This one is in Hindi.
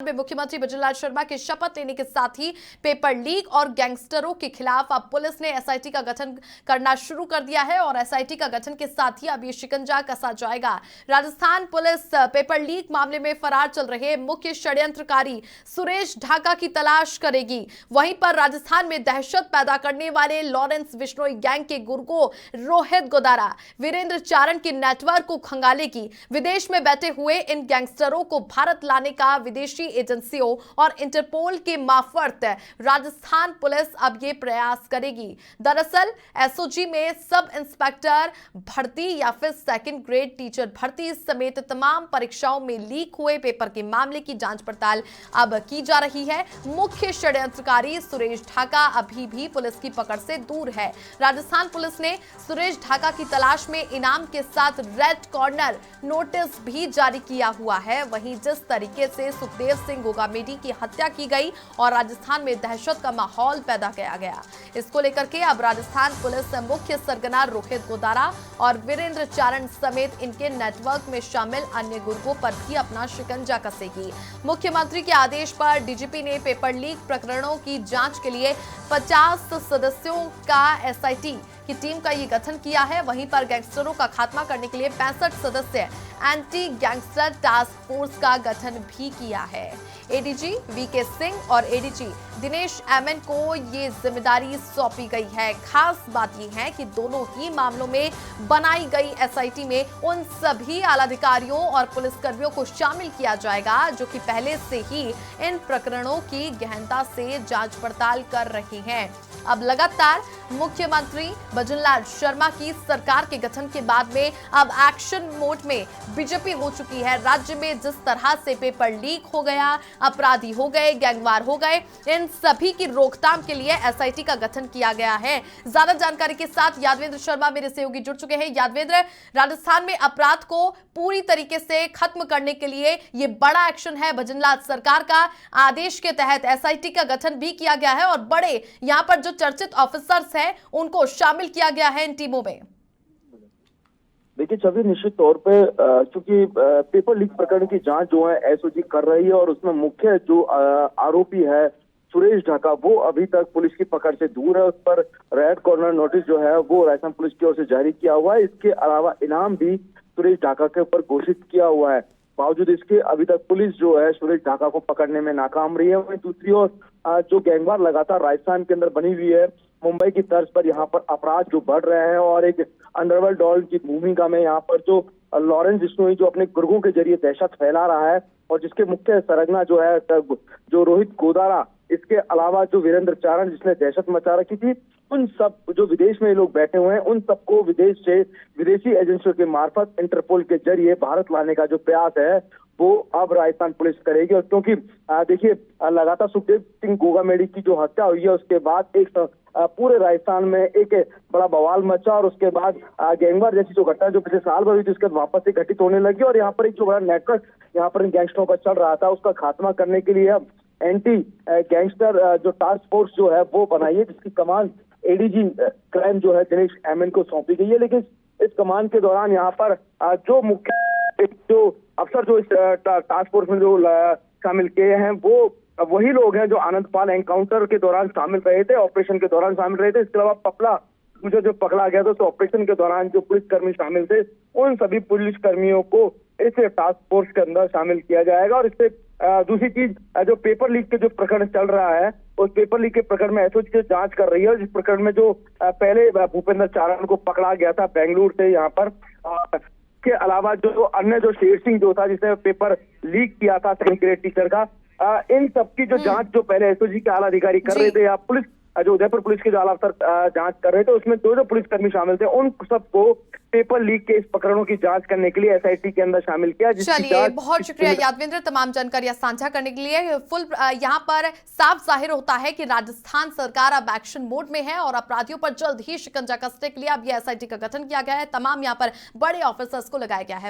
में मुख्यमंत्री भजनलाल शर्मा के शपथ लेने के साथ ही पेपर लीक और गैंगस्टरों के खिलाफ अब पुलिस ने एसआईटी का गठन करना शुरू कर दिया है और एसआईटी का गठन के साथ ही अब ये शिकंजा कसा जाएगा। राजस्थान पुलिस पेपर लीक मामले में फरार चल रहे मुख्य षड्यंत्रकारी सुरेश ढाका की तलाश करेगी। वहीं पर राजस्थान में दहशत पैदा करने वाले लॉरेंस बिश्नोई गैंग के गुर्गो रोहित गोदारा वीरेंद्र चारण के नेटवर्क को खंगालेगी। विदेश में बैठे हुए इन गैंगस्टरों को भारत लाने का विदेशी एजेंसियों और इंटरपोल के मार्फत राजस्थान पुलिस अब ये प्रयास करेगी। दरअसल एसओजी में सब इंस्पेक्टर भर्ती या फिर सेकंड ग्रेड टीचर भर्ती समेत तमाम परीक्षाओं में लीक हुए पेपर के मामले की जांच पड़ताल अब की जा रही है। मुख्य षड्यंत्रकारी सुरेश ढाका अभी भी पुलिस की पकड़ से दूर है। राजस्थान पुलिस ने सुरेश ढाका की तलाश में इनाम के साथ रेड कॉर्नर नोटिस भी जारी किया हुआ है। वहीं जिस तरीके से सुखदेव सिंह गोगामेडी की हत्या की गई और राजस्थान में दहशत का माहौल पैदा किया गया, इसको लेकर के अब राजस्थान पुलिस मुख्य सरगना रोहित गोदारा और वीरेंद्र चारण समेत इनके नेटवर्क में शामिल अन्य गुर्गों पर भी अपना शिकंजा कसेगी। मुख्यमंत्री के आदेश पर डीजीपी ने पेपर लीक प्रकरणों की जांच के लिए 50 सदस्यों का एसआईटी की टीम का ये गठन किया है। वहीं पर गैंगस्टरों का खात्मा करने के लिए 65 सदस्य एंटी गैंगस्टर टास्क फोर्स का गठन भी किया है। एडीजी वीके सिंह और एडीजी दिनेश एमएन को ये जिम्मेदारी सौंपी गई है। खास बात यह है कि दोनों ही मामलों में बनाई गई एसआईटी में उन सभी आलाधिकारियों और पुलिसकर्मियों को शामिल किया जाएगा जो कि पहले से ही इन प्रकरणों की गहनता से जांच पड़ताल कर रहे हैं। अब लगातार मुख्यमंत्री भजनलाल शर्मा की सरकार के गठन के बाद में अब एक्शन मोड में बीजेपी हो चुकी है। राज्य में जिस तरह से पेपर लीक हो गया, अपराधी हो गए, गैंगवार हो गए, इन सभी की रोकथाम के लिए एसआईटी का गठन किया गया है। ज्यादा जानकारी के साथ यादवेंद्र शर्मा मेरे सहयोगी जुड़ चुके हैं। यादवेंद्र, राजस्थान में अपराध को पूरी तरीके से खत्म करने के लिए ये बड़ा एक्शन है। भजनलाल सरकार का आदेश के तहत एसआईटी का गठन भी किया गया है और बड़े यहाँ पर जो चर्चित ऑफिसर्स हैं उनको शामिल किया गया है इन टीमों में। देखिए छवि, निश्चित तौर पे चूंकि पेपर लीक प्रकरण की जांच जो है एसओजी कर रही है और उसमें मुख्य जो आरोपी है सुरेश ढाका, वो अभी तक पुलिस की पकड़ से दूर है। उस पर रेड कॉर्नर नोटिस जो है वो राजस्थान पुलिस की ओर से जारी किया हुआ है। इसके अलावा इनाम भी सुरेश ढाका के ऊपर घोषित किया हुआ है। बावजूद इसके अभी तक पुलिस जो है सुरेश ढाका को पकड़ने में नाकाम रही है। वहीं दूसरी ओर जो गैंगवार लगातार राजस्थान के अंदर बनी हुई है, मुंबई की तर्ज पर यहाँ पर अपराध जो बढ़ रहे हैं और एक अंडरवर्ल्ड डॉन की भूमिका में यहाँ पर जो लॉरेंस बिश्नोई जो अपने गुर्गों के जरिए दहशत फैला रहा है और जिसके मुख्य सरगना जो है जो रोहित गोदारा, इसके अलावा जो वीरेंद्र चारण जिसने दहशत मचा रखी थी, उन सब जो विदेश में लोग बैठे हुए हैं उन सबको विदेश से विदेशी एजेंसियों के मार्फत इंटरपोल के जरिए भारत लाने का जो प्रयास है वो अब राजस्थान पुलिस करेगी। और क्योंकि देखिए लगातार सुखदेव सिंह गोगामेडी की जो हत्या हुई है उसके बाद एक पूरे राजस्थान में एक बड़ा बवाल मचा और उसके बाद गैंगवार जैसी जो घटना जो पिछले साल भर हुई थी उसके बाद वापस से घटित होने लगी और यहाँ पर एक जो बड़ा नेटवर्क यहाँ पर इन गैंगस्टरों का चल रहा था उसका खात्मा करने के लिए अब एंटी गैंगस्टर जो टास्क फोर्स जो है वो बनाई है, जिसकी कमान एडीजी क्राइम जो है दिनेश एमएन को सौंपी गई है। लेकिन इस कमान के दौरान यहाँ पर जो मुख्य जो अफसर जो इस टास्क फोर्स में जो शामिल किए हैं वो वही लोग हैं जो आनंदपाल एनकाउंटर के दौरान शामिल रहे थे, ऑपरेशन के दौरान शामिल रहे थे। इसके अलावा पपला मुझे जो पकड़ा गया था तो ऑपरेशन के दौरान जो पुलिसकर्मी शामिल थे उन सभी पुलिसकर्मियों को इस टास्क फोर्स के अंदर शामिल किया जाएगा। और इससे दूसरी चीज, जो पेपर लीक के जो प्रकरण चल रहा है उस पेपर लीक के प्रकरण में एसओजी की जांच कर रही है। जिस प्रकरण में जो पहले भूपेंद्र चारण को पकड़ा गया था बेंगलुरु से यहाँ पर, के अलावा जो अन्य जो शेर सिंह जो था जिसने पेपर लीक किया था सेकंड ग्रेड टीचर का, इन सबकी जो जांच जो पहले एसओजी के आला अधिकारी कर रहे थे या पुलिस जो उदयपुर पुलिस के जो आला अफसर जांच कर रहे थे उसमें जो पुलिसकर्मी शामिल थे उन सबको पेपर लीक के इस प्रकरणों की जांच करने के लिए एसआईटी के अंदर शामिल किया। चलिए, बहुत शुक्रिया यादवेंद्र तमाम जानकारियां साझा करने के लिए। फुल यहाँ पर साफ जाहिर होता है कि राजस्थान सरकार अब एक्शन मोड में है और अपराधियों पर जल्द ही शिकंजा कसने के लिए अब ये एसआईटी का गठन किया गया है। तमाम यहाँ पर बड़े ऑफिसर्स को लगाया गया है।